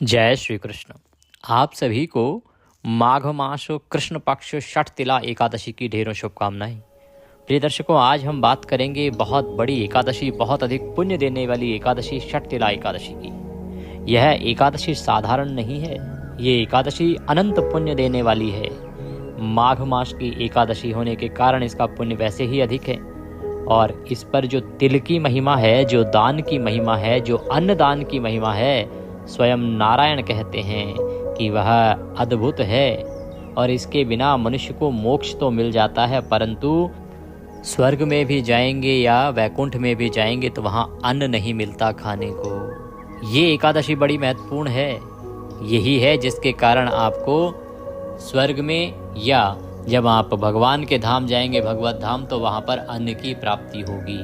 जय श्री कृष्ण। आप सभी को माघ मास कृष्ण पक्ष षठ तिला एकादशी की ढेरों शुभकामनाएं। प्रिय दर्शकों, आज हम बात करेंगे बहुत बड़ी एकादशी, बहुत अधिक पुण्य देने वाली एकादशी षठ तिला एकादशी की। यह एकादशी साधारण नहीं है, ये एकादशी अनंत पुण्य देने वाली है। माघ मास की एकादशी होने के कारण इसका पुण्य वैसे ही अधिक है, और इस पर जो तिल की महिमा है, जो दान की महिमा है, जो अन्नदान की महिमा है, स्वयं नारायण कहते हैं कि वह अद्भुत है। और इसके बिना मनुष्य को मोक्ष तो मिल जाता है, परंतु स्वर्ग में भी जाएंगे या वैकुंठ में भी जाएंगे तो वहाँ अन्न नहीं मिलता खाने को। ये एकादशी बड़ी महत्वपूर्ण है। यही है जिसके कारण आपको स्वर्ग में या जब आप भगवान के धाम जाएंगे, भगवत धाम, तो वहाँ पर अन्न की प्राप्ति होगी,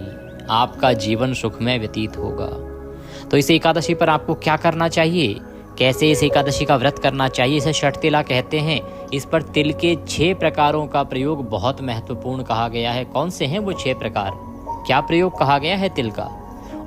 आपका जीवन सुखमय व्यतीत होगा। तो इस एकादशी पर आपको क्या करना चाहिए, कैसे इस एकादशी का व्रत करना चाहिए, इसे षठ तिला कहते हैं। इस पर तिल के 6 प्रकारों का प्रयोग बहुत महत्वपूर्ण कहा गया है। कौन से हैं वो 6 प्रकार, क्या प्रयोग कहा गया है तिल का,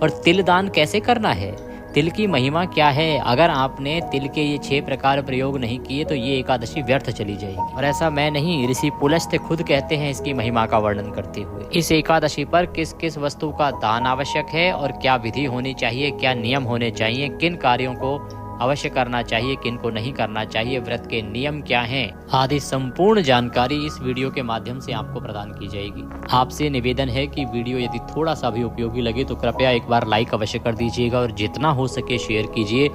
और तिल दान कैसे करना है, तिल की महिमा क्या है। अगर आपने तिल के ये 6 प्रकार प्रयोग नहीं किए तो ये एकादशी व्यर्थ चली जाएगी। और ऐसा मैं नहीं, ऋषि पुलस्त्य खुद कहते हैं इसकी महिमा का वर्णन करते हुए। इस एकादशी पर किस किस वस्तु का दान आवश्यक है और क्या विधि होनी चाहिए, क्या नियम होने चाहिए, किन कार्यों को अवश्य करना चाहिए, किन को नहीं करना चाहिए, व्रत के नियम क्या हैं, आदि संपूर्ण जानकारी इस वीडियो के माध्यम से आपको प्रदान की जाएगी। आपसे निवेदन है कि वीडियो यदि थोड़ा सा भी उपयोगी लगे तो कृपया एक बार लाइक अवश्य कर दीजिएगा और जितना हो सके शेयर कीजिए,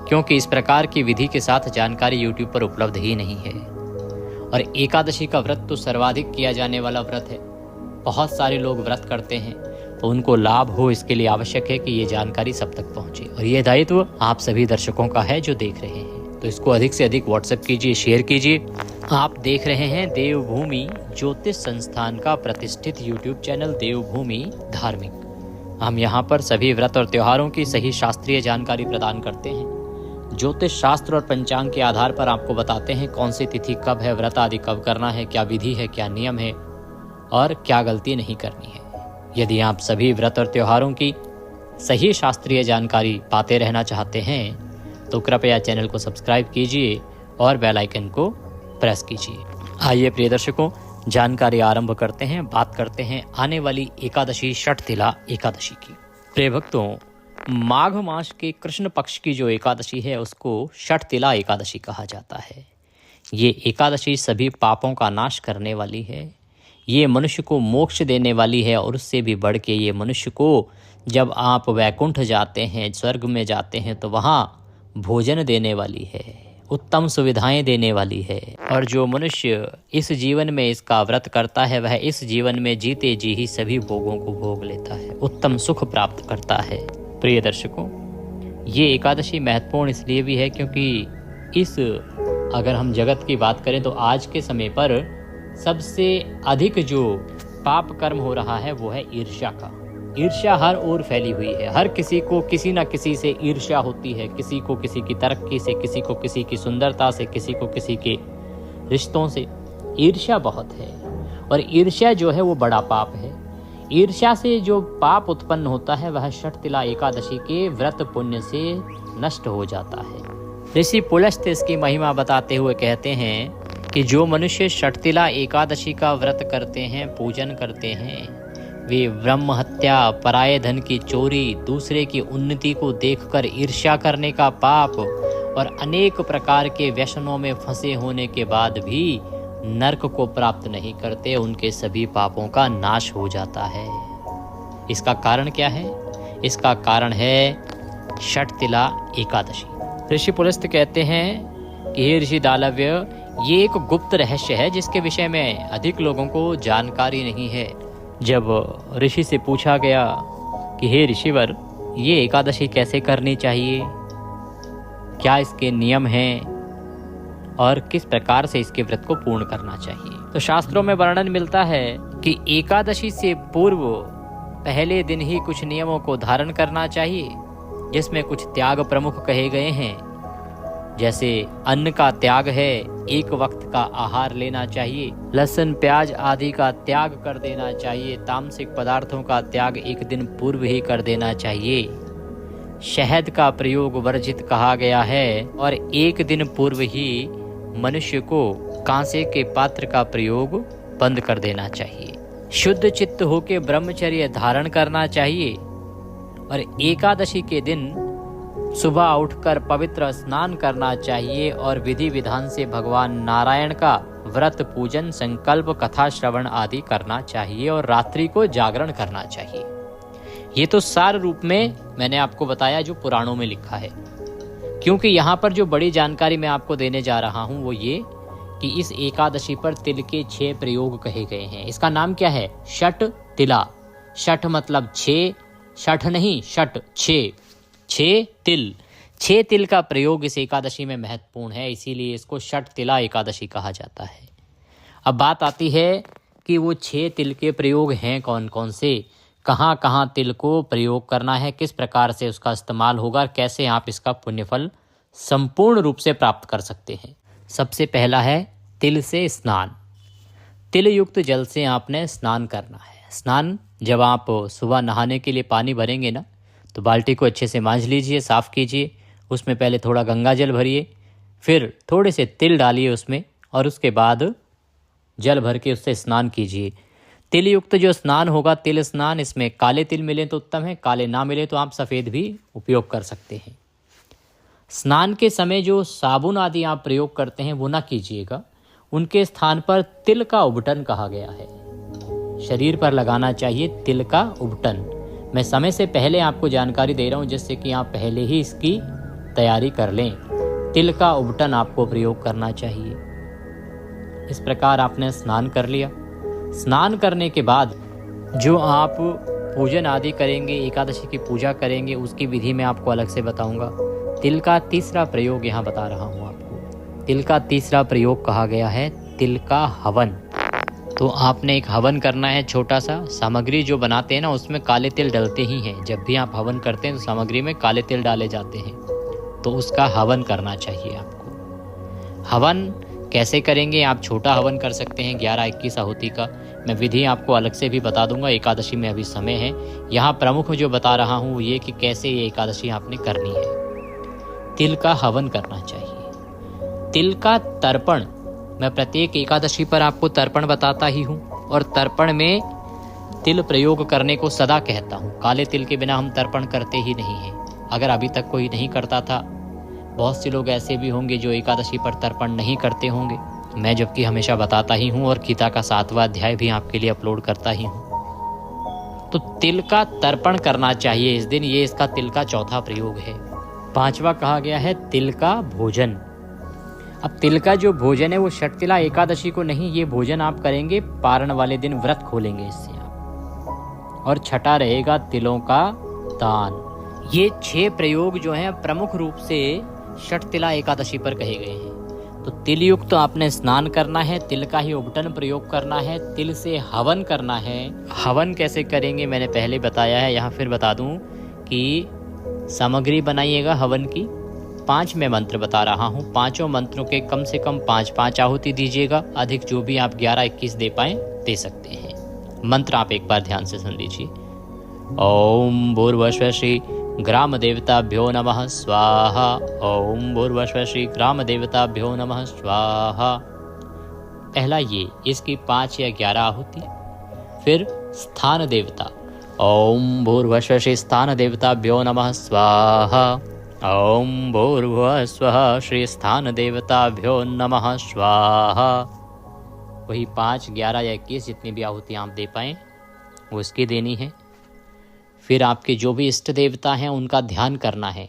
क्योंकि इस प्रकार की विधि के साथ जानकारी यूट्यूब पर उपलब्ध ही नहीं है। और एकादशी का व्रत तो सर्वाधिक किया जाने वाला व्रत है, बहुत सारे लोग व्रत करते हैं, तो उनको लाभ हो इसके लिए आवश्यक है कि ये जानकारी सब तक पहुंचे। और ये दायित्व आप सभी दर्शकों का है जो देख रहे हैं, तो इसको अधिक से अधिक व्हाट्सएप कीजिए, शेयर कीजिए। आप देख रहे हैं देवभूमि ज्योतिष संस्थान का प्रतिष्ठित यूट्यूब चैनल देवभूमि धार्मिक। हम यहाँ पर सभी व्रत और त्योहारों की सही शास्त्रीय जानकारी प्रदान करते हैं। ज्योतिष शास्त्र और पंचांग के आधार पर आपको बताते हैं कौन सी तिथि कब है, व्रत आदि कब करना है, क्या विधि है, क्या नियम है और क्या गलती नहीं करनी है। यदि आप सभी व्रत और त्योहारों की सही शास्त्रीय जानकारी पाते रहना चाहते हैं तो कृपया चैनल को सब्सक्राइब कीजिए और बेल आइकन को प्रेस कीजिए। आइए प्रिय दर्शकों, जानकारी आरंभ करते हैं। बात करते हैं आने वाली एकादशी षठ तिला एकादशी की। प्रिय भक्तों, माघ मास के कृष्ण पक्ष की जो एकादशी है उसको षठ तिला एकादशी कहा जाता है। ये एकादशी सभी पापों का नाश करने वाली है, ये मनुष्य को मोक्ष देने वाली है, और उससे भी बढ़ के ये मनुष्य को जब आप वैकुंठ जाते हैं, स्वर्ग में जाते हैं, तो वहाँ भोजन देने वाली है, उत्तम सुविधाएं देने वाली है। और जो मनुष्य इस जीवन में इसका व्रत करता है वह इस जीवन में जीते जी ही सभी भोगों को भोग लेता है, उत्तम सुख प्राप्त करता है। प्रिय दर्शकों, ये एकादशी महत्वपूर्ण इसलिए भी है क्योंकि अगर हम जगत की बात करें तो आज के समय पर सबसे अधिक जो पाप कर्म हो रहा है वो है ईर्ष्या का। ईर्ष्या हर ओर फैली हुई है, हर किसी को किसी न किसी से ईर्ष्या होती है, किसी को किसी की तरक्की से, किसी को किसी की सुंदरता से, किसी को किसी के रिश्तों से। ईर्ष्या बहुत है, और ईर्ष्या जो है वो बड़ा पाप है। ईर्ष्या से जो पाप उत्पन्न होता है वह षठ तिला एकादशी के व्रत पुण्य से नष्ट हो जाता है। ऋषि पुलस्त्य इसकी महिमा बताते हुए कहते हैं कि जो मनुष्य षठ तिला एकादशी का व्रत करते हैं, पूजन करते हैं, वे ब्रह्म हत्या, पराये धन की चोरी, दूसरे की उन्नति को देखकर ईर्ष्या करने का पाप और अनेक प्रकार के व्यसनों में फंसे होने के बाद भी नरक को प्राप्त नहीं करते, उनके सभी पापों का नाश हो जाता है। इसका कारण क्या है? इसका कारण है षठ तिला एकादशी। ऋषि पुलस्त्य कहते हैं कि हे ऋषि दालव्य, ये एक गुप्त रहस्य है जिसके विषय में अधिक लोगों को जानकारी नहीं है। जब ऋषि से पूछा गया कि हे ऋषिवर, ये एकादशी कैसे करनी चाहिए, क्या इसके नियम हैं और किस प्रकार से इसके व्रत को पूर्ण करना चाहिए, तो शास्त्रों में वर्णन मिलता है कि एकादशी से पूर्व पहले दिन ही कुछ नियमों को धारण करना चाहिए, जिसमें कुछ त्याग प्रमुख कहे गए हैं। जैसे अन्न का त्याग है, एक वक्त का आहार लेना चाहिए, लहसुन प्याज आदि का त्याग कर देना चाहिए, तामसिक पदार्थों का त्याग एक दिन पूर्व ही कर देना चाहिए, शहद का प्रयोग वर्जित कहा गया है और एक दिन पूर्व ही मनुष्य को कांसे के पात्र का प्रयोग बंद कर देना चाहिए। शुद्ध चित्त होकर ब्रह्मचर्य धारण करना चाहिए और एकादशी के दिन सुबह उठकर पवित्र स्नान करना चाहिए और विधि विधान से भगवान नारायण का व्रत, पूजन, संकल्प, कथा श्रवण आदि करना चाहिए और रात्रि को जागरण करना चाहिए। ये तो सार रूप में मैंने आपको बताया जो पुराणों में लिखा है, क्योंकि यहाँ पर जो बड़ी जानकारी मैं आपको देने जा रहा हूँ वो ये कि इस एकादशी पर तिल के 6 प्रयोग कहे गए हैं। इसका नाम क्या है? षट तिला। षट मतलब 6, षठ नहीं, षट 6 तिल। 6 तिल का प्रयोग इस एकादशी में महत्वपूर्ण है, इसीलिए इसको षट तिला एकादशी कहा जाता है। अब बात आती है कि वो 6 तिल के प्रयोग हैं कौन कौन से, कहाँ कहाँ तिल को प्रयोग करना है, किस प्रकार से उसका इस्तेमाल होगा, कैसे आप इसका पुण्यफल संपूर्ण रूप से प्राप्त कर सकते हैं। सबसे पहला है तिल से स्नान। तिल युक्त जल से आपने स्नान करना है। स्नान जब आप सुबह नहाने के लिए पानी भरेंगे ना, तो बाल्टी को अच्छे से मांझ लीजिए, साफ़ कीजिए। उसमें पहले थोड़ा गंगा जल भरिए, फिर थोड़े से तिल डालिए उसमें और उसके बाद जल भर के उससे स्नान कीजिए। तिल युक्त जो स्नान होगा, तिल स्नान, इसमें काले तिल मिले तो उत्तम है, काले ना मिले तो आप सफ़ेद भी उपयोग कर सकते हैं। स्नान के समय जो साबुन आदि आप प्रयोग करते हैं वो ना कीजिएगा, उनके स्थान पर तिल का उबटन कहा गया है, शरीर पर लगाना चाहिए तिल का उबटन। मैं समय से पहले आपको जानकारी दे रहा हूँ जिससे कि आप पहले ही इसकी तैयारी कर लें। तिल का उबटन आपको प्रयोग करना चाहिए। इस प्रकार आपने स्नान कर लिया। स्नान करने के बाद जो आप पूजन आदि करेंगे, एकादशी की पूजा करेंगे, उसकी विधि मैं आपको अलग से बताऊंगा। तिल का तीसरा प्रयोग यहाँ बता रहा हूँ आपको। तिल का तीसरा प्रयोग कहा गया है तिल का हवन। तो आपने एक हवन करना है छोटा सा। सामग्री जो बनाते हैं ना उसमें काले तिल डलते ही हैं। जब भी आप हवन करते हैं तो सामग्री में काले तिल डाले जाते हैं, तो उसका हवन करना चाहिए आपको। हवन कैसे करेंगे? आप छोटा हवन कर सकते हैं 11-21 आहुति का। मैं विधि आपको अलग से भी बता दूंगा, एकादशी में अभी समय है। यहाँ प्रमुख जो बता रहा हूँ ये कि कैसे ये एकादशी आपने करनी है। तिल का हवन करना चाहिए। तिल का तर्पण, मैं प्रत्येक एकादशी पर आपको तर्पण बताता ही हूँ और तर्पण में तिल प्रयोग करने को सदा कहता हूँ। काले तिल के बिना हम तर्पण करते ही नहीं हैं। अगर अभी तक कोई नहीं करता था, बहुत से लोग ऐसे भी होंगे जो एकादशी पर तर्पण नहीं करते होंगे। मैं जबकि हमेशा बताता ही हूँ और गीता का 7वां अध्याय भी आपके लिए अपलोड करता ही हूँ। तो तिल का तर्पण करना चाहिए इस दिन, ये इसका तिल का चौथा प्रयोग है। 5वां कहा गया है तिल का भोजन। अब तिल का जो भोजन है वो षटतिला एकादशी को नहीं, ये भोजन आप करेंगे पारण वाले दिन, व्रत खोलेंगे इससे आप। और छठा रहेगा तिलों का दान। ये 6 प्रयोग जो हैं प्रमुख रूप से षटतिला एकादशी पर कहे गए हैं। तो तिल युक्त तो आपने स्नान करना है, तिल का ही उबटन प्रयोग करना है, तिल से हवन करना है। हवन कैसे करेंगे मैंने पहले बताया है, यहाँ फिर बता दूं कि सामग्री बनाइएगा हवन की। 5 मैं मंत्र बता रहा हूँ, 5 मंत्रों के कम से कम 5-5 आहुति दीजिएगा। अधिक जो भी आप 11-21 दे पाएँ दे सकते हैं। मंत्र आप एक बार ध्यान से सुन लीजिए। ओम भूर्भुवः श्री ग्राम देवताभ्यो नमः स्वाहा। ओम भूर्भुवः श्री ग्राम देवताभ्यो नमः स्वाहा। पहला ये, इसकी 5 या 11 आहुति। फिर स्थान देवता, ओम भूर्भुवः श्री स्थान देवताभ्यो नमः स्वाहा। ओम भूर्भुवः स्वः श्री स्थान देवताभ्यो नमः स्वाहा। वही 5, 11 या 21 जितनी भी आहुति आप दे पाएँ वो इसकी देनी है। फिर आपके जो भी इष्ट देवता हैं उनका ध्यान करना है,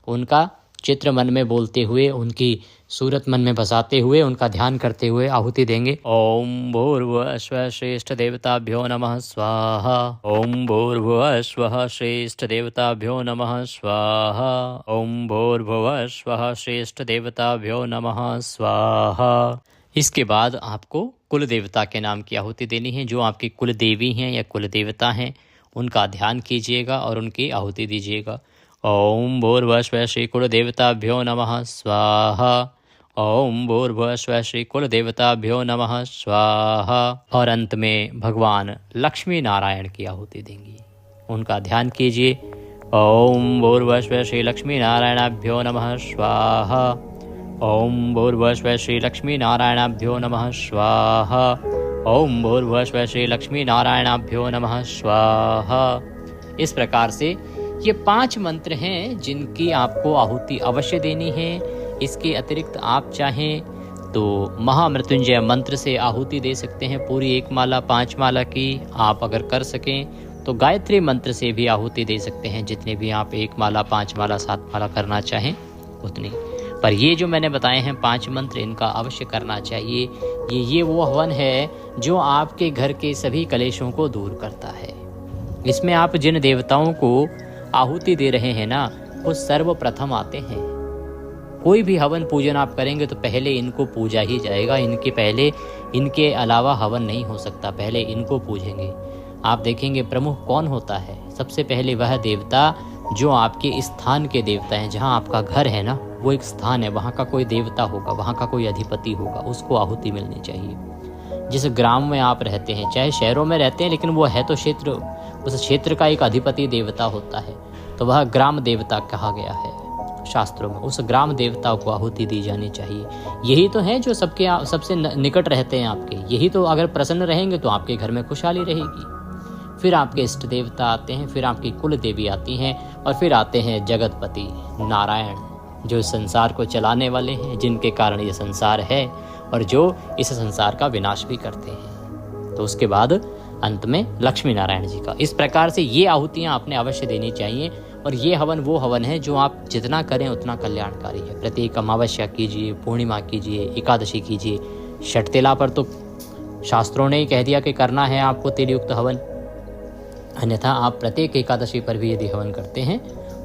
उनका चित्र मन में बोलते हुए, उनकी सूरत मन में बसाते हुए, उनका ध्यान करते हुए आहुति देंगे। ओम भूर्भुवः स्वः श्रेष्ठ देवताभ्यो नमः स्वाहा। ओम भूर्भुवः स्वः श्रेष्ठ देवताभ्यो नमः स्वाहा। ओम भूर्भुवः स्वः श्रेष्ठ देवताभ्यो नमः स्वाहा। इसके बाद आपको कुल देवता के नाम की आहुति देनी है। जो आपकी कुल देवी हैं या कुल देवता हैं उनका ध्यान कीजिएगा और उनकी आहुति दीजिएगा। ओम भूर्भुवः स्वः श्री कुल देवताभ्यो नमः स्वाहा। ओम भूर्भुवः स्वः श्री कुल देवताभ्यो नमः स्वाहा। और अंत में भगवान लक्ष्मी नारायण की आहुति देंगी, उनका ध्यान कीजिए। ओम भूर्भुवस्व श्री लक्ष्मी नारायणाभ्यो नमः स्वाहा। ओम भूर्भुवस्व श्री लक्ष्मी नारायणाभ्यो नमः स्वाहा। ओम भूर्भुवस्व श्री लक्ष्मी नारायणाभ्यो नमः स्वाहा। इस प्रकार से ये 5 मंत्र हैं जिनकी आपको आहुति अवश्य देनी है। इसके अतिरिक्त आप चाहें तो महामृत्युंजय मंत्र से आहुति दे सकते हैं, पूरी 1 माला 5 माला की। आप अगर कर सकें तो गायत्री मंत्र से भी आहुति दे सकते हैं, जितने भी आप 1 माला 5 माला 7 माला करना चाहें उतनी। पर ये जो मैंने बताए हैं 5 मंत्र, इनका अवश्य करना चाहिए। ये वो हवन है जो आपके घर के सभी कलेशों को दूर करता है। इसमें आप जिन देवताओं को आहुति दे रहे हैं ना, वो सर्वप्रथम आते हैं। कोई भी हवन पूजन आप करेंगे तो पहले इनको पूजा ही जाएगा। इनके अलावा हवन नहीं हो सकता, पहले इनको पूजेंगे। आप देखेंगे प्रमुख कौन होता है, सबसे पहले वह देवता जो आपके स्थान के देवता हैं। जहाँ आपका घर है ना, वो एक स्थान है, वहाँ का कोई देवता होगा, वहाँ का कोई अधिपति होगा, उसको आहुति मिलनी चाहिए। जिस ग्राम में आप रहते हैं, चाहे शहरों में रहते हैं, लेकिन वो है तो क्षेत्र, उस क्षेत्र का एक अधिपति देवता होता है, तो वह ग्राम देवता कहा गया है शास्त्रों में। उस ग्राम देवता को आहुति दी जानी चाहिए। यही तो है जो सबसे निकट रहते हैं आपके। यही तो अगर प्रसन्न रहेंगे तो आपके घर में खुशहाली रहेगी। फिर आपके इष्ट देवता आते हैं, फिर आपकी कुल देवी आती हैं, और फिर आते हैं जगतपति नारायण, जो संसार को चलाने वाले हैं, जिनके कारण ये संसार है और जो इस संसार का विनाश भी करते हैं। तो उसके बाद अंत में लक्ष्मी नारायण जी का। इस प्रकार से ये आहुतियाँ आपने अवश्य देनी चाहिए। और ये हवन वो हवन है जो आप जितना करें उतना कल्याणकारी है। प्रत्येक अमावस्या कीजिए, पूर्णिमा कीजिए, एकादशी कीजिए। षठ तिला पर तो शास्त्रों ने ही कह दिया कि करना है आपको तिलयुक्त हवन, अन्यथा आप प्रत्येक एकादशी पर भी यदि हवन करते हैं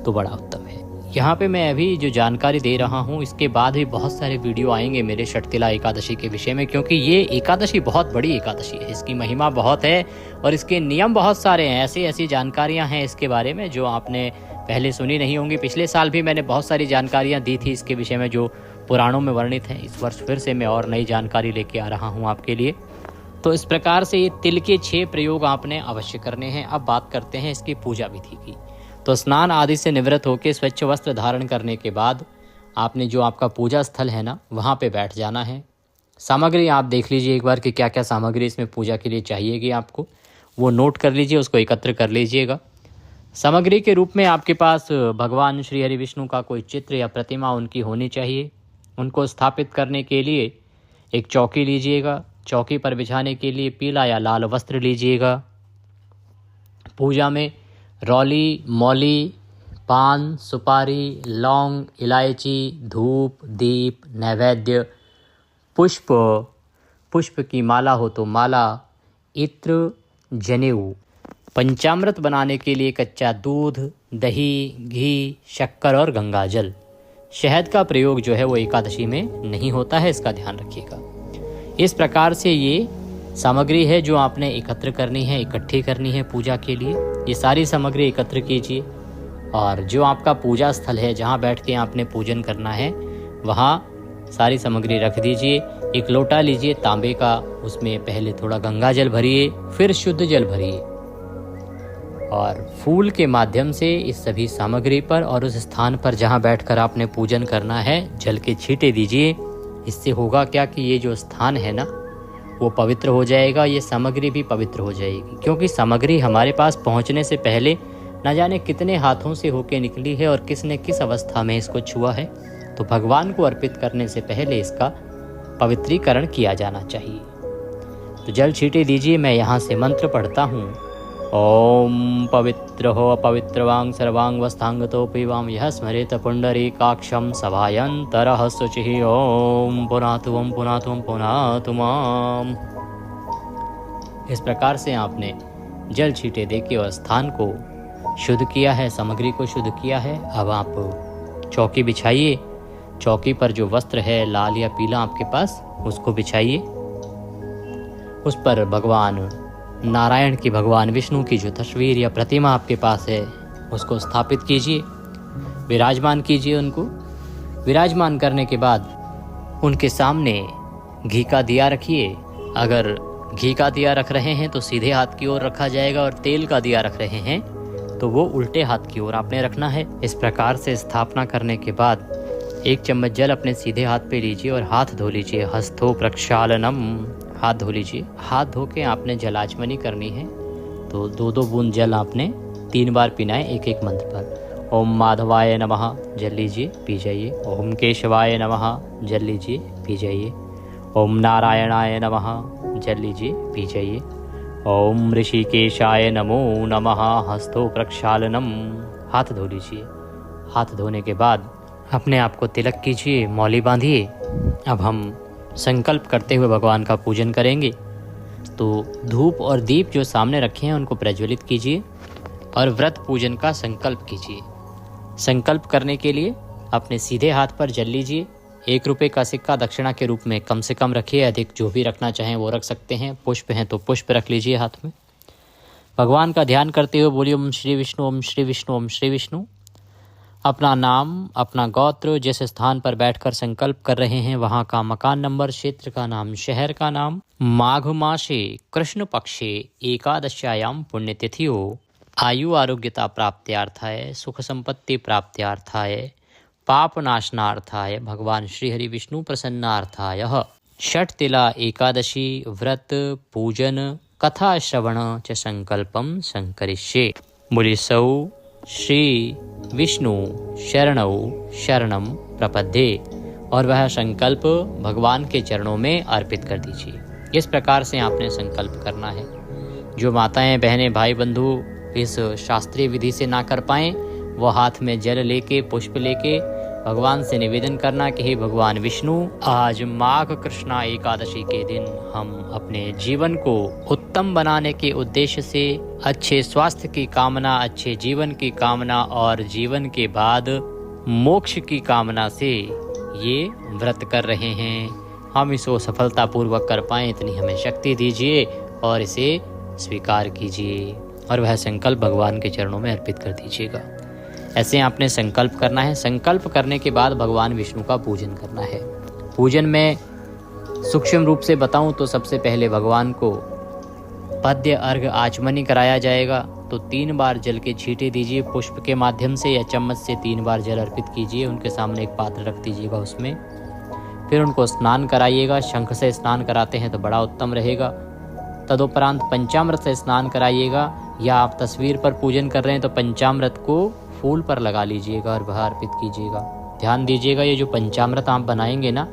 तो बड़ा उत्तम है। यहाँ पे मैं अभी जो जानकारी दे रहा हूँ, इसके बाद भी बहुत सारे वीडियो आएंगे मेरे षठ तिला एकादशी के विषय में, क्योंकि ये एकादशी बहुत बड़ी एकादशी है। इसकी महिमा बहुत है और इसके नियम बहुत सारे हैं। ऐसी जानकारियाँ हैं इसके बारे में जो आपने पहले सुनी नहीं होंगी। पिछले साल भी मैंने बहुत सारी जानकारियाँ दी थी इसके विषय में जो पुराणों में वर्णित हैं। इस वर्ष फिर से मैं और नई जानकारी लेके आ रहा हूँ आपके लिए। तो इस प्रकार से ये तिल के 6 प्रयोग आपने अवश्य करने हैं। अब बात करते हैं इसकी पूजा विधि की। तो स्नान आदि से निवृत्त होकर स्वच्छ वस्त्र धारण करने के बाद आपने जो आपका पूजा स्थल है ना, वहाँ पे बैठ जाना है। सामग्री आप देख लीजिए एक बार कि क्या क्या सामग्री इसमें पूजा के लिए चाहिएगी आपको, वो नोट कर लीजिए, उसको एकत्र कर लीजिएगा। सामग्री के रूप में आपके पास भगवान श्री हरि विष्णु का कोई चित्र या प्रतिमा उनकी होनी चाहिए। उनको स्थापित करने के लिए एक चौकी लीजिएगा। चौकी पर बिछाने के लिए पीला या लाल वस्त्र लीजिएगा। पूजा में रौली, मौली, पान, सुपारी, लौंग, इलायची, धूप, दीप, नैवेद्य, पुष्प की माला हो तो माला, इत्र, जनेऊ, पंचामृत बनाने के लिए कच्चा दूध, दही, घी, शक्कर और गंगाजल। शहद का प्रयोग जो है वो एकादशी में नहीं होता है, इसका ध्यान रखिएगा। इस प्रकार से ये सामग्री है जो आपने एकत्र करनी है, इकट्ठी करनी है पूजा के लिए। ये सारी सामग्री एकत्र कीजिए और जो आपका पूजा स्थल है जहाँ बैठ के आपने पूजन करना है, वहाँ सारी सामग्री रख दीजिए। एक लोटा लीजिए तांबे का, उसमें पहले थोड़ा गंगा जल भरिए, फिर शुद्ध जल भरिए और फूल के माध्यम से इस सभी सामग्री पर और उस स्थान पर जहाँ बैठकर आपने पूजन करना है जल के छींटे दीजिए। इससे होगा क्या कि ये जो स्थान है ना वो पवित्र हो जाएगा, ये सामग्री भी पवित्र हो जाएगी। क्योंकि सामग्री हमारे पास पहुंचने से पहले न जाने कितने हाथों से होके निकली है और किसने किस अवस्था में इसको छुआ है, तो भगवान को अर्पित करने से पहले इसका पवित्रीकरण किया जाना चाहिए। तो जल छींटे दीजिए। मैं यहाँ से मंत्र पढ़ता हूँ। ओम पवित्र हो अपवित्रवांग सर्वांग वस्थांगतोपि वाम यह स्मरेत पुंडरीकाक्षं सभायंतरः शुचिः। ओम पुनातुवम पुनातुवम पुनातुमाम। इस प्रकार से आपने जल छींटे देके और स्थान को शुद्ध किया है, सामग्री को शुद्ध किया है। अब आप चौकी बिछाइए। चौकी पर जो वस्त्र है लाल या पीला आपके पास, उसको बिछाइए। उस पर भगवान नारायण की, भगवान विष्णु की जो तस्वीर या प्रतिमा आपके पास है उसको स्थापित कीजिए, विराजमान कीजिए। उनको विराजमान करने के बाद उनके सामने घी का दिया रखिए। अगर घी का दिया रख रहे हैं तो सीधे हाथ की ओर रखा जाएगा और तेल का दिया रख रहे हैं तो वो उल्टे हाथ की ओर आपने रखना है। इस प्रकार से स्थापना करने के बाद 1 चम्मच जल अपने सीधे हाथ पे लीजिए और हाथ धो लीजिए। हस्तो प्रक्षालनम, हाथ धो लीजिए। हाथ धो के आपने जलाचमनी करनी है। तो 2-2 बूंद जल आपने 3 बार पीना है एक एक मंत्र पर। ओम माधवाय नमः, जल लीजिए, पी जाइए। ओम केशवाय नमः, जल लीजिए, पी जाइए। ओम नारायणाय नमः, जल लीजिए, पी जाइए। ओम ऋषिकेशाय नमो नमः, हस्तो प्रक्षालनम, हाथ धो लीजिए। हाथ धोने के बाद अपने आप को तिलक कीजिए, मौली बांधिए। अब हम संकल्प करते हुए भगवान का पूजन करेंगे। तो धूप और दीप जो सामने रखे हैं उनको प्रज्वलित कीजिए और व्रत पूजन का संकल्प कीजिए। संकल्प करने के लिए अपने सीधे हाथ पर जल लीजिए। 1 रुपये का सिक्का दक्षिणा के रूप में कम से कम रखिए, अधिक जो भी रखना चाहें वो रख सकते हैं। पुष्प हैं तो पुष्प रख लीजिए हाथ में। भगवान का ध्यान करते हुए बोलिए ओम श्री विष्णु, ओम श्री विष्णु, ओम श्री विष्णु। अपना नाम, अपना गोत्र, जिस स्थान पर बैठकर संकल्प कर रहे हैं वहाँ का मकान नंबर, क्षेत्र का नाम, शहर का नाम, माघ मासे कृष्ण पक्षे एकादश्यायाम पुण्यतिथियो आयु आरोग्यता प्राप्त्यार्थाय, सुख संपत्ति प्राप्त्यार्थाय, पाप नाशनार्थाय, भगवान श्री हरि विष्णु प्रसन्नार्थाय षट तिला एकादशी व्रत पूजन कथा श्रवण च संकल्पम संकरिष्ये। बोले सौ श्री विष्णु शरणौ शरणम प्रपद्ये, और वह संकल्प भगवान के चरणों में अर्पित कर दीजिए। इस प्रकार से आपने संकल्प करना है। जो माताएं, बहनें, भाई बंधु इस शास्त्रीय विधि से ना कर पाएं, वो हाथ में जल लेके, पुष्प लेके भगवान से निवेदन करना कि हे भगवान विष्णु, आज माघ कृष्णा एकादशी के दिन हम अपने जीवन को उत्तम बनाने के उद्देश्य से, अच्छे स्वास्थ्य की कामना, अच्छे जीवन की कामना और जीवन के बाद मोक्ष की कामना से ये व्रत कर रहे हैं। हम इसको सफलतापूर्वक कर पाएं, इतनी हमें शक्ति दीजिए और इसे स्वीकार कीजिए। और वह संकल्प भगवान के चरणों में अर्पित कर दीजिएगा। ऐसे आपने संकल्प करना है। संकल्प करने के बाद भगवान विष्णु का पूजन करना है। पूजन में सूक्ष्म रूप से बताऊं तो सबसे पहले भगवान को पद्य अर्घ आचमनी कराया जाएगा। तो 3 बार जल के छींटे दीजिए पुष्प के माध्यम से या चम्मच से 3 बार जल अर्पित कीजिए। उनके सामने एक पात्र रख दीजिएगा, उसमें फिर उनको स्नान कराइएगा। शंख से स्नान कराते हैं तो बड़ा उत्तम रहेगा। तदुपरांत पंचामृत से स्नान कराइएगा, या आप तस्वीर पर पूजन कर रहे हैं तो पंचामृत को फूल पर लगा लीजिएगा और वह अर्पित कीजिएगा। ध्यान दीजिएगा, ये जो पंचामृत आप बनाएंगे ना,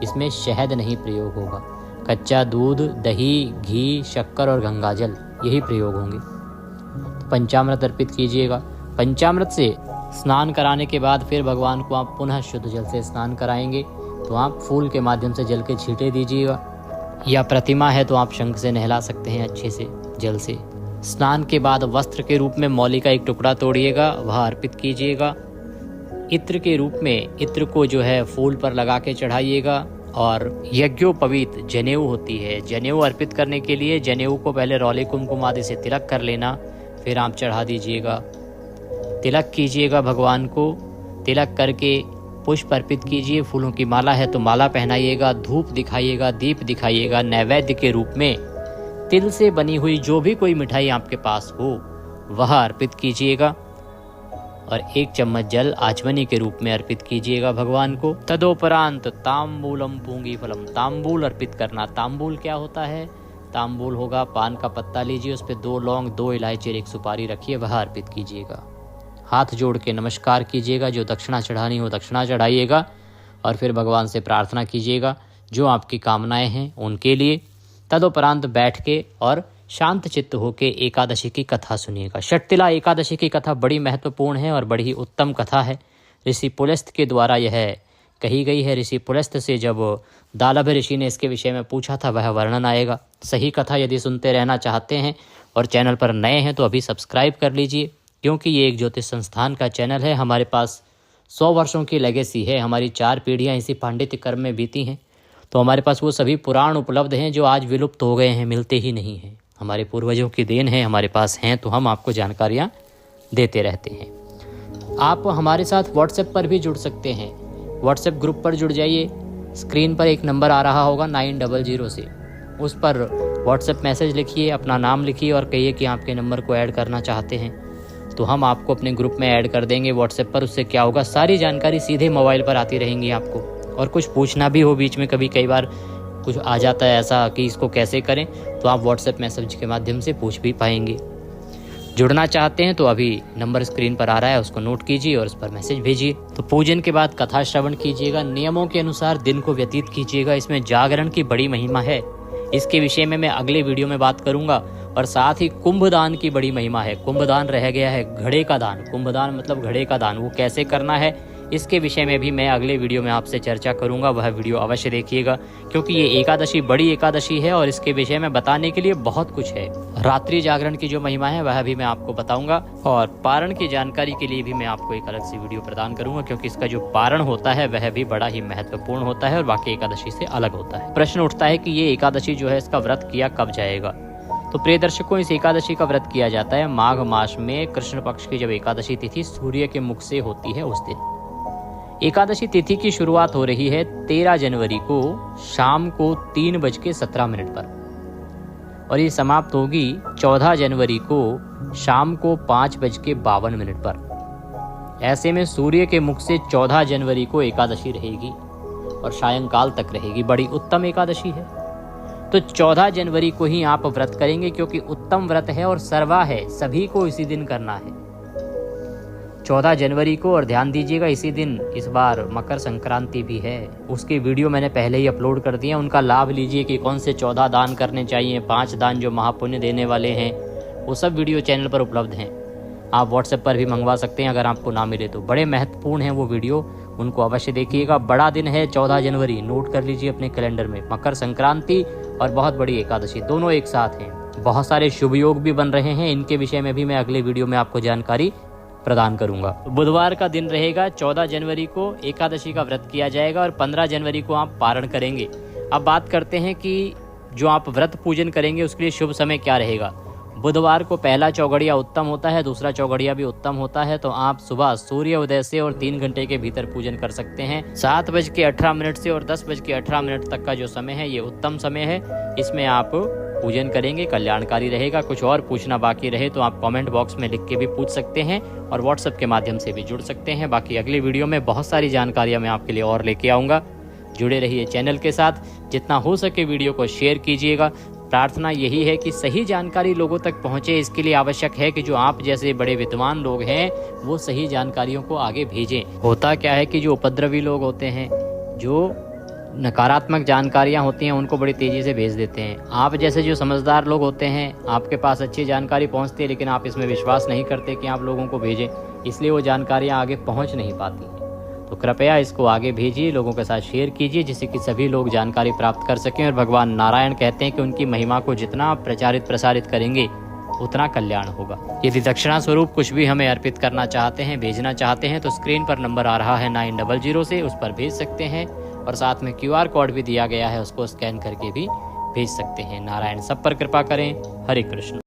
इसमें शहद नहीं प्रयोग होगा। कच्चा दूध, दही, घी, शक्कर और गंगाजल यही प्रयोग होंगे। तो पंचामृत अर्पित कीजिएगा। पंचामृत से स्नान कराने के बाद फिर भगवान को आप पुनः शुद्ध जल से स्नान कराएंगे। तो आप फूल के माध्यम से जल के छींटे दीजिएगा, या प्रतिमा है तो आप शंख से नहला सकते हैं अच्छे से जल से। स्नान के बाद वस्त्र के रूप में मौली का एक टुकड़ा तोड़िएगा, वह अर्पित कीजिएगा। इत्र के रूप में इत्र को जो है फूल पर लगा के चढ़ाइएगा। और यज्ञोपवीत जनेऊ होती है, जनेऊ अर्पित करने के लिए जनेऊ को पहले रौले कुमकुम आदि से तिलक कर लेना, फिर आप चढ़ा दीजिएगा। तिलक कीजिएगा भगवान को। तिलक करके पुष्प अर्पित कीजिए। फूलों की माला है तो माला पहनाइएगा। धूप दिखाइएगा, दीप दिखाइएगा। नैवेद्य के रूप में तिल से बनी हुई जो भी कोई मिठाई आपके पास हो वह अर्पित कीजिएगा। और 1 चम्मच जल आचमनी के रूप में अर्पित कीजिएगा भगवान को। तदोपरांत तांबूलम पूंगी फलम, तांबूल अर्पित करना। तांबूल क्या होता है? तांबूल होगा पान का पत्ता लीजिए, उस पर 2 लौंग, 2 इलायची और 1 सुपारी रखिए, वह अर्पित कीजिएगा। हाथ जोड़ के नमस्कार कीजिएगा। जो दक्षिणा चढ़ानी हो दक्षिणा चढ़ाइएगा और फिर भगवान से प्रार्थना कीजिएगा जो आपकी कामनाएं हैं उनके लिए। तदुपरांत बैठ के और शांत चित्त होके एकादशी की कथा सुनिएगा। षटतिला एकादशी की कथा बड़ी महत्वपूर्ण है और बड़ी ही उत्तम कथा है। ऋषि पुलस्त्य के द्वारा यह कही गई है। ऋषि पुलस्त्य से जब दालभ ऋषि ने इसके विषय में पूछा था वह वर्णन आएगा। सही कथा यदि सुनते रहना चाहते हैं और चैनल पर नए हैं तो अभी सब्सक्राइब कर लीजिए, क्योंकि ये एक ज्योतिष संस्थान का चैनल है। हमारे पास 100 वर्षों की लेगेसी है। हमारी 4 पीढ़ियाँ इसी पांडित्य कर्म में बीती हैं। तो हमारे पास वो सभी पुराण उपलब्ध हैं जो आज विलुप्त हो गए हैं, मिलते ही नहीं हैं। हमारे पूर्वजों की देन है, हमारे पास हैं, तो हम आपको जानकारियाँ देते रहते हैं। आप हमारे साथ व्हाट्सएप पर भी जुड़ सकते हैं। व्हाट्सएप ग्रुप पर जुड़ जाइए। स्क्रीन पर एक नंबर आ रहा होगा 900 से, उस पर व्हाट्सएप मैसेज लिखिए, अपना नाम लिखिए और कहिए कि आपके नंबर को ऐड करना चाहते हैं। तो हम आपको अपने ग्रुप में ऐड कर देंगे व्हाट्सएप पर। उससे क्या होगा, सारी जानकारी सीधे मोबाइल पर आती रहेंगी आपको। और कुछ पूछना भी हो बीच में, कभी कई बार कुछ आ जाता है ऐसा कि इसको कैसे करें, तो आप व्हाट्सएप मैसेज के माध्यम से पूछ भी पाएंगे। जुड़ना चाहते हैं तो अभी नंबर स्क्रीन पर आ रहा है, उसको नोट कीजिए और उस पर मैसेज भेजिए। तो पूजन के बाद कथा श्रवण कीजिएगा, नियमों के अनुसार दिन को व्यतीत कीजिएगा। इसमें जागरण की बड़ी महिमा है, इसके विषय में मैं अगले वीडियो में बात करूंगा। और साथ ही कुंभदान की बड़ी महिमा है। कुंभदान रह गया है घड़े का दान, कुंभदान मतलब घड़े का दान, वो कैसे करना है इसके विषय में भी मैं अगले वीडियो में आपसे चर्चा करूंगा। वह वीडियो अवश्य देखिएगा, क्योंकि ये एकादशी बड़ी एकादशी है और इसके विषय में बताने के लिए बहुत कुछ है। रात्रि जागरण की जो महिमा है वह भी मैं आपको बताऊंगा, और पारण की जानकारी के लिए भी मैं आपको एक अलग से वीडियो प्रदान करूंगा, क्योंकि इसका जो पारण होता है वह भी बड़ा ही महत्वपूर्ण होता है और बाकी एकादशी से अलग होता है। प्रश्न उठता है कि ये एकादशी जो है इसका व्रत किया कब जाएगा। तो प्रिय दर्शकों, इस एकादशी का व्रत किया जाता है माघ मास में कृष्ण पक्ष की जब एकादशी तिथि सूर्य के मुख से होती है उस दिन। एकादशी तिथि की शुरुआत हो रही है 13 जनवरी को शाम को 3:17 पर और ये समाप्त होगी 14 जनवरी को शाम को 5:52 पर। ऐसे में सूर्य के मुख से 14 जनवरी को एकादशी रहेगी और सायंकाल तक रहेगी। बड़ी उत्तम एकादशी है, तो 14 जनवरी को ही आप व्रत करेंगे, क्योंकि उत्तम व्रत है और सर्वा है, सभी को इसी दिन करना है 14 जनवरी को। और ध्यान दीजिएगा, इसी दिन इस बार मकर संक्रांति भी है। उसकी वीडियो मैंने पहले ही अपलोड कर दिया, उनका लाभ लीजिए कि कौन से 14 दान करने चाहिए, 5 दान जो महापुण्य देने वाले हैं, वो सब वीडियो चैनल पर उपलब्ध हैं। आप व्हाट्सएप पर भी मंगवा सकते हैं अगर आपको ना मिले तो। बड़े महत्वपूर्ण हैं वो वीडियो, उनको अवश्य देखिएगा। बड़ा दिन है 14 जनवरी, नोट कर लीजिए अपने कैलेंडर में। मकर संक्रांति और बहुत बड़ी एकादशी दोनों एक साथ हैं। बहुत सारे शुभ योग भी बन रहे हैं, इनके विषय में भी मैं अगले वीडियो में आपको जानकारी प्रदान करूंगा। बुधवार का दिन रहेगा, 14 जनवरी को एकादशी का व्रत किया जाएगा और 15 जनवरी को आप पारण करेंगे। अब बात करते हैं कि जो आप व्रत पूजन करेंगे उसके लिए शुभ समय क्या रहेगा। बुधवार को पहला चौघड़िया उत्तम होता है, दूसरा चौघड़िया भी उत्तम होता है, तो आप सुबह सूर्य उदय से और 3 घंटे के भीतर पूजन कर सकते हैं। 7:18 से और 10:18 तक का जो समय है ये उत्तम समय है, इसमें आप पूजन करेंगे, कल्याणकारी रहेगा। कुछ और पूछना बाकी रहे तो आप कमेंट बॉक्स में लिख के भी पूछ सकते हैं और व्हाट्सएप के माध्यम से भी जुड़ सकते हैं। बाकी अगली वीडियो में बहुत सारी जानकारियां मैं आपके लिए और लेके आऊँगा। जुड़े रहिए चैनल के साथ, जितना हो सके वीडियो को शेयर कीजिएगा। प्रार्थना यही है कि सही जानकारी लोगों तक पहुंचे, इसके लिए आवश्यक है कि जो आप जैसे बड़े विद्वान लोग हैं वो सही जानकारियों को आगे भेजें। होता क्या है कि जो उपद्रवी लोग होते हैं, जो नकारात्मक जानकारियां होती हैं, उनको बड़ी तेज़ी से भेज देते हैं। आप जैसे जो समझदार लोग होते हैं, आपके पास अच्छी जानकारी पहुंचती है, लेकिन आप इसमें विश्वास नहीं करते कि आप लोगों को भेजें, इसलिए वो जानकारियां आगे पहुंच नहीं पाती हैं। तो कृपया इसको आगे भेजिए, लोगों के साथ शेयर कीजिए, जिससे कि सभी लोग जानकारी प्राप्त कर सकें। और भगवान नारायण कहते हैं कि उनकी महिमा को जितना आप प्रचारित प्रसारित करेंगे उतना कल्याण होगा। यदि दक्षिणा स्वरूप कुछ भी हमें अर्पित करना चाहते हैं, भेजना चाहते हैं, तो स्क्रीन पर नंबर आ रहा है 900 से, उस पर भेज सकते हैं। और साथ में QR कोड भी दिया गया है, उसको स्कैन करके भी भेज सकते हैं। नारायण सब पर कृपा करें। हरे कृष्ण।